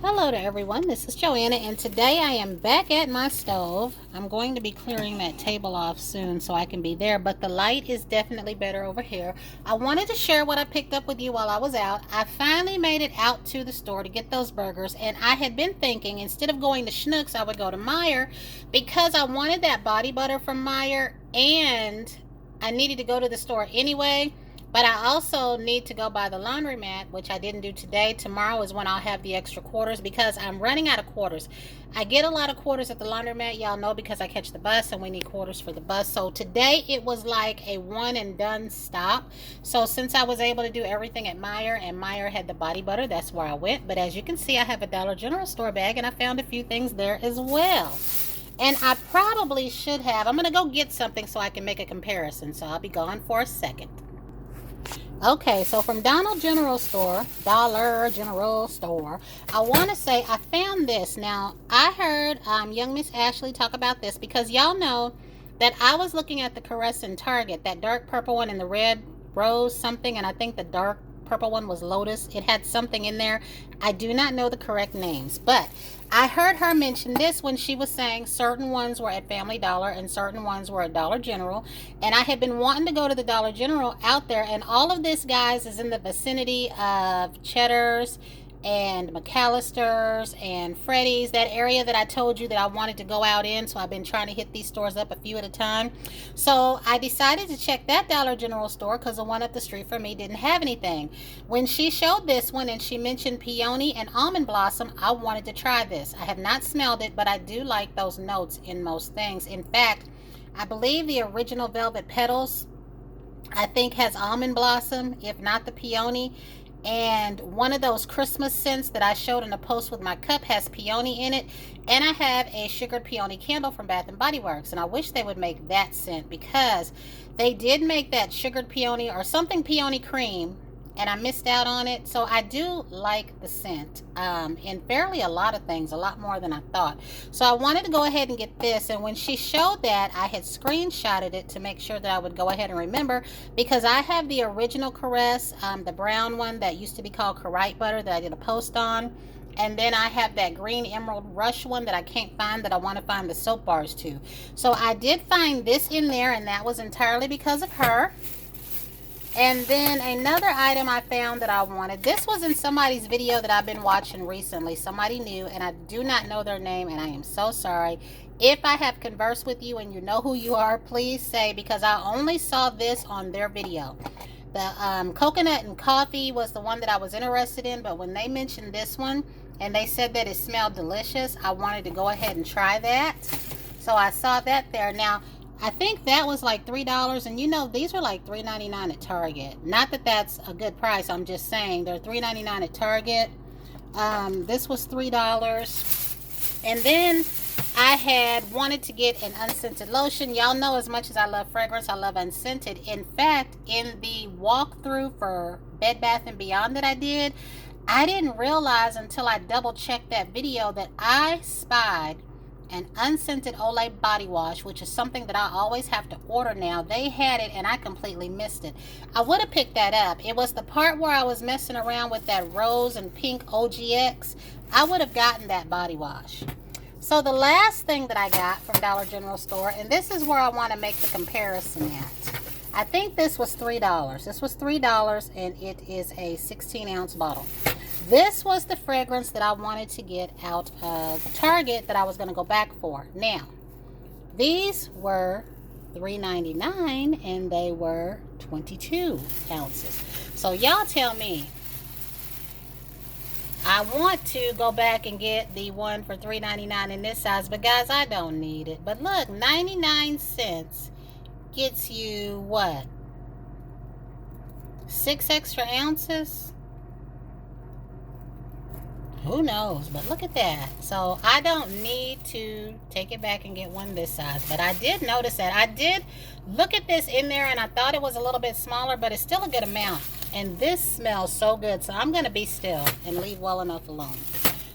Hello to everyone, this is Joanna, and today I am back at my stove. I'm going to be clearing that table off soon so I can be there, but the light is definitely better over here. I wanted to share what I picked up with you while I was out. I finally made it out to the store to get those burgers, and I had been thinking instead of going to Schnucks, I would go to Meijer because I wanted that body butter from Meijer, and I needed to go to the store anyway. But I also need to go buy the laundromat, which I didn't do today. Tomorrow is when I'll have the extra quarters because I'm running out of quarters. I get a lot of quarters at the laundromat, y'all know, because I catch the bus and we need quarters for the bus. So today it was like a one and done stop. So since I was able to do everything at Meijer and Meijer had the body butter, that's where I went. But as you can see, I have a Dollar General store bag and I found a few things there as well. And I probably should have. I'm going to go get something so I can make a comparison. So I'll be gone for a second. Okay, so from Dollar General Store, I want to say I found this. Now, I heard young Miss Ashley talk about this because y'all know that I was looking at the Caress in Target, that dark purple one and the red rose something, and I think the dark purple one was Lotus. It had something in there. I do not know the correct names, but I heard her mention this when she was saying certain ones were at Family Dollar and certain ones were at Dollar General. And I had been wanting to go to the Dollar General out there, and all of this, guys, is in the vicinity of Cheddar's and McAllister's and Freddy's, that area that I told you that I wanted to go out in. So I've been trying to hit these stores up a few at a time. So I decided to check that Dollar General store because the one up the street from me didn't have anything. When she showed this one and she mentioned peony and almond blossom, I wanted to try this. I have not smelled it, but I do like those notes in most things. In fact, I believe the original Velvet Petals, I think, has almond blossom, if not the peony. And one of those Christmas scents that I showed in a post with my cup has peony in it. And I have a sugared peony candle from Bath and Body Works, and I wish they would make that scent because they did make that sugared peony or something peony cream, and I missed out on it. So I do like the scent in fairly a lot of things, a lot more than I thought. So I wanted to go ahead and get this, and when she showed that, I had screenshotted it to make sure that I would go ahead and remember, because I have the original Caress, the brown one that used to be called Carite Butter that I did a post on. And then I have that green emerald rush one that I can't find, that I want to find the soap bars to. So I did find this in there, and that was entirely because of her. And then another item I found that I wanted. This was in somebody's video that I've been watching recently. Somebody new, and I do not know their name, and I am so sorry. If I have conversed with you and you know who you are, please say, because I only saw this on their video. The coconut and coffee was the one that I was interested in, but when they mentioned this one and they said that it smelled delicious, I wanted to go ahead and try that. So I saw that there. Now, I think that was like $3, and you know these are like $3.99 at Target. Not that that's a good price, I'm just saying they're $3.99 at Target. This was $3. And then I had wanted to get an unscented lotion. Y'all know as much as I love fragrance, I love unscented. In fact, in the walkthrough for Bed Bath & Beyond that I did, I didn't realize until I double checked that video that I spied an unscented Olay body wash, which is something that I always have to order now. They had it and I completely missed it. I would have picked that up. It was the part where I was messing around with that rose and pink OGX. I would have gotten that body wash. So the last thing that I got from Dollar General store, and this is where I want to make the comparison at. I think this was $3. This was $3, and it is a 16-ounce bottle. This was the fragrance that I wanted to get out of Target that I was going to go back for. Now, these were $3.99 and they were 22 ounces. So y'all tell me. I want to go back and get the one for $3.99 in this size, but guys, I don't need it. But look, 99 cents gets you what? 6 extra ounces? Who knows? But look at that. So I don't need to take it back and get one this size. But I did notice that. I did look at this in there and I thought it was a little bit smaller, but it's still a good amount. And this smells so good. So I'm going to be still and leave well enough alone.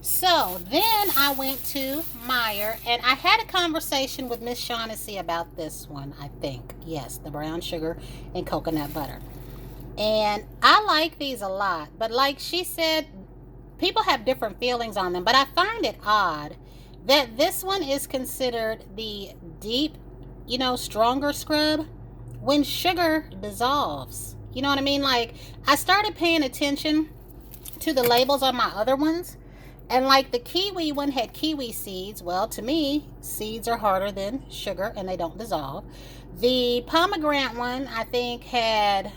So then I went to Meijer and I had a conversation with Miss Shaughnessy about this one, I think. Yes, the brown sugar and coconut butter. And I like these a lot. But like she said, people have different feelings on them, but I find it odd that this one is considered the deep, stronger scrub when sugar dissolves. You know what I mean? Like, I started paying attention to the labels on my other ones, and like the kiwi one had kiwi seeds. Well, to me, seeds are harder than sugar and they don't dissolve. The pomegranate one, I think, had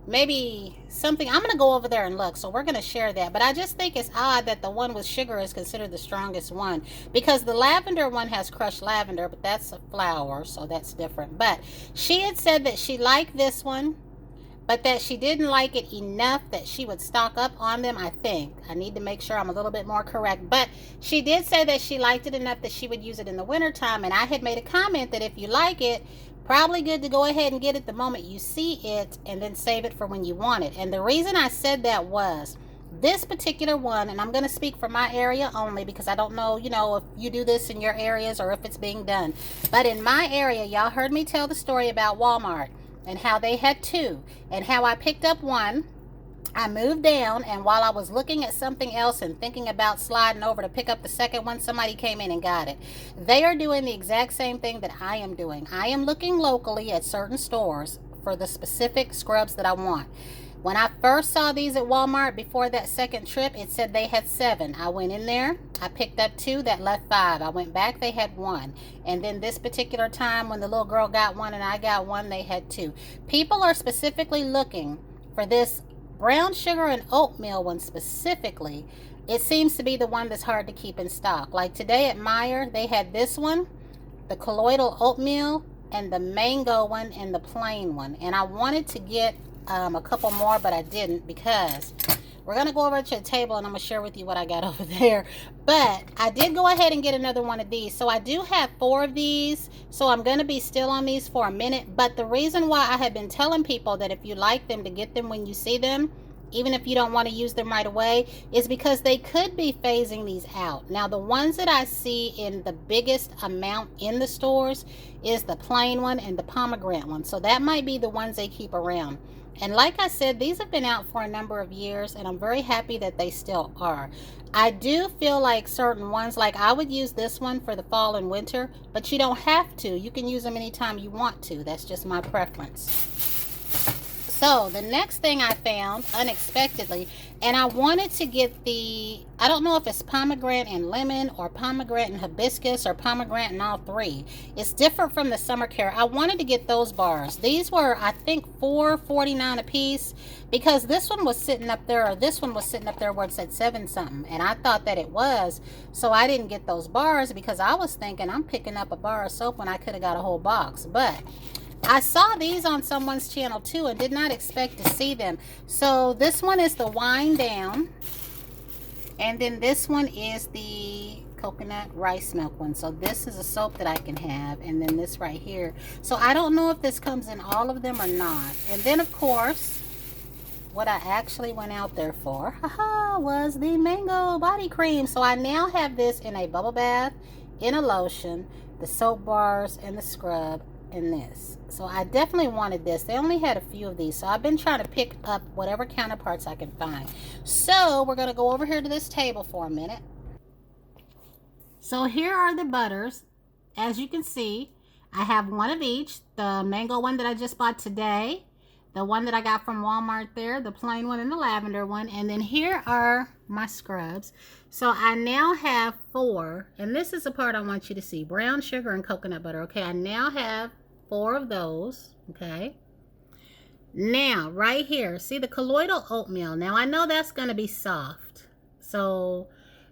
maybe something. I'm going to go over there and look, so we're going to share that. But I just think it's odd that the one with sugar is considered the strongest one, because the lavender one has crushed lavender, but that's a flower, so that's different. But she had said that she liked this one, but that she didn't like it enough that she would stock up on them. I think I need to make sure I'm a little bit more correct, but she did say that she liked it enough that she would use it in the wintertime. And I had made a comment that if you like it, probably good to go ahead and get it the moment you see it, and then save it for when you want it. And the reason I said that was this particular one, and I'm going to speak for my area only, because I don't know, if you do this in your areas or if it's being done. But in my area, y'all heard me tell the story about Walmart and how they had two, and how I picked up one. I moved down, and while I was looking at something else and thinking about sliding over to pick up the second one, somebody came in and got it. They are doing the exact same thing that I am doing. I am looking locally at certain stores for the specific scrubs that I want. When I first saw these at Walmart before that second trip, it said they had 7. I went in there, I picked up 2, that left 5. I went back, they had 1. And then this particular time when the little girl got 1 and I got 1, they had 2. People are specifically looking for this brown sugar and oatmeal one specifically. It seems to be the one that's hard to keep in stock. Like today at Meijer, they had this one, the colloidal oatmeal, and the mango one, and the plain one. And I wanted to get a couple more, but I didn't, because we're going to go over to the table and I'm going to share with you what I got over there. But I did go ahead and get another one of these. So I do have 4 of these. So I'm going to be still on these for a minute. But the reason why I have been telling people that if you like them, to get them when you see them, even if you don't want to use them right away, is because they could be phasing these out. Now, the ones that I see in the biggest amount in the stores is the plain one and the pomegranate one. So that might be the ones they keep around. And like I said, these have been out for a number of years, and I'm very happy that they still are. I do feel like certain ones, like I would use this one for the fall and winter, but you don't have to. You can use them anytime you want to. That's just my preference. So the next thing I found unexpectedly, and I wanted to get I don't know if it's pomegranate and lemon, or pomegranate and hibiscus, or pomegranate and all 3. It's different from the summer care. I wanted to get those bars. These were, I think, $4.49 a piece, because this one was sitting up there, or this one was sitting up there where it said 7 something, and I thought that it was. So I didn't get those bars, because I was thinking I'm picking up a bar of soap when I could have got a whole box. But I saw these on someone's channel too, and did not expect to see them. So this one is the wind down, and then this one is the coconut rice milk one. So this is a soap that I can have, and then this right here. So I don't know if this comes in all of them or not. And then of course, what I actually went out there for, was the mango body cream. So I now have this in a bubble bath, in a lotion, the soap bars, and the scrub, and this. So I definitely wanted this. They only had a few of these, so I've been trying to pick up whatever counterparts I can find. So we're going to go over here to this table for a minute. So here are the butters. As you can see, I have one of each. The mango one that I just bought today, the one that I got from Walmart there, the plain one, and the lavender one. And then here are my scrubs. So I now have 4, and this is the part I want you to see: brown sugar and coconut butter. Okay, I now have 4 of those. Okay, now right here, see the colloidal oatmeal. Now I know that's going to be soft, so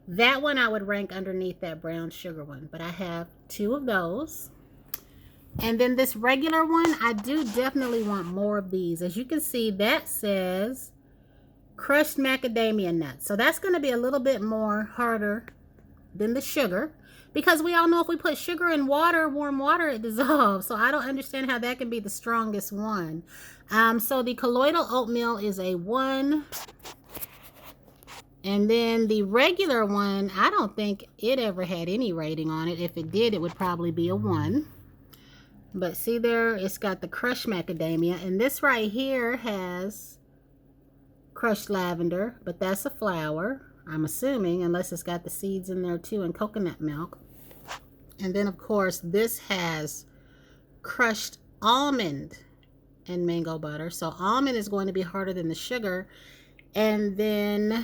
that one I would rank underneath that brown sugar one, but I have 2 of those. And then this regular one, I do definitely want more of these. As you can see, that says crushed macadamia nuts. So that's going to be a little bit more harder than the sugar, because we all know if we put sugar in water, warm water, it dissolves. So I don't understand how that can be the strongest one. So the colloidal oatmeal is a 1. And then the regular one, I don't think it ever had any rating on it. If it did, it would probably be a 1. But see there, it's got the crushed macadamia. And this right here has crushed lavender, but that's a flower, I'm assuming, unless it's got the seeds in there too, and coconut milk. And then, of course, this has crushed almond and mango butter. So almond is going to be harder than the sugar. And then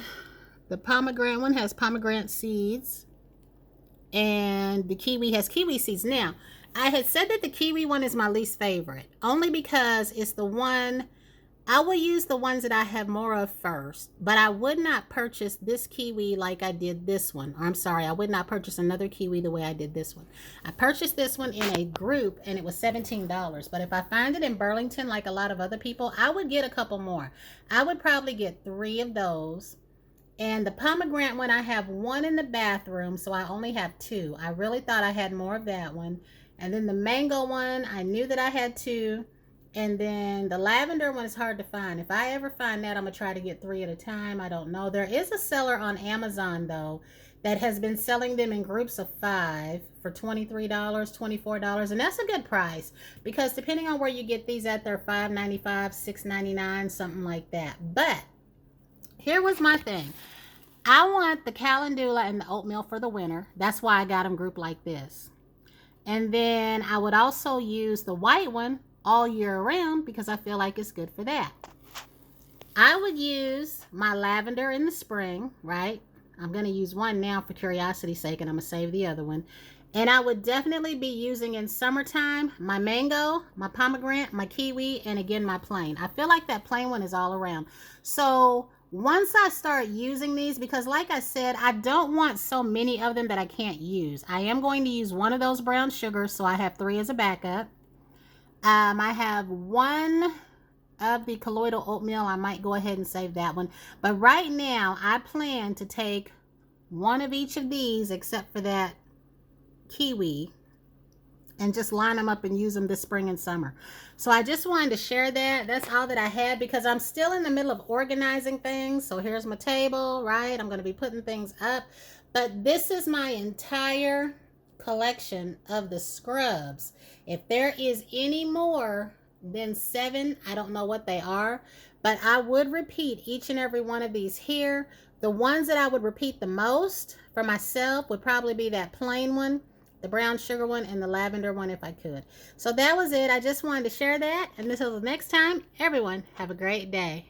the pomegranate one has pomegranate seeds. And the kiwi has kiwi seeds. Now, I had said that the kiwi one is my least favorite, only because it's the one, I will use the ones that I have more of first, but I would not purchase this kiwi like I did this one. Or I'm sorry, I would not purchase another kiwi the way I did this one. I purchased this one in a group and it was $17. But if I find it in Burlington like a lot of other people, I would get a couple more. I would probably get 3 of those. And the pomegranate one, I have 1 in the bathroom, so I only have 2. I really thought I had more of that one. And then the mango one, I knew that I had 2. And then the lavender one is hard to find. If I ever find that, I'm going to try to get 3 at a time. I don't know. There is a seller on Amazon, though, that has been selling them in groups of 5 for $23, $24. And that's a good price, because depending on where you get these at, they're $5.95, $6.99, something like that. But here was my thing. I want the calendula and the oatmeal for the winter. That's why I got them grouped like this. And then I would also use the white one all year around, because I feel like it's good for that. I would use my lavender in the spring, right? I'm going to use one now for curiosity's sake, and I'm going to save the other one. And I would definitely be using in summertime my mango, my pomegranate, my kiwi, and again my plain. I feel like that plain one is all around. So once I start using these, because like I said, I don't want so many of them that I can't use. I am going to use one of those brown sugars, so I have 3 as a backup. I have 1 of the colloidal oatmeal. I might go ahead and save that one. But right now, I plan to take 1 of each of these, except for that kiwi, and just line them up and use them this spring and summer. So I just wanted to share that. That's all that I had, because I'm still in the middle of organizing things. So here's my table, right? I'm going to be putting things up. But this is my entire collection of the scrubs. If there is any more than 7, I don't know what they are, but I would repeat each and every one of these here. The ones that I would repeat the most for myself would probably be that plain one, the brown sugar one, and the lavender one if I could. So that was it. I just wanted to share that. And until the next time, everyone, have a great day.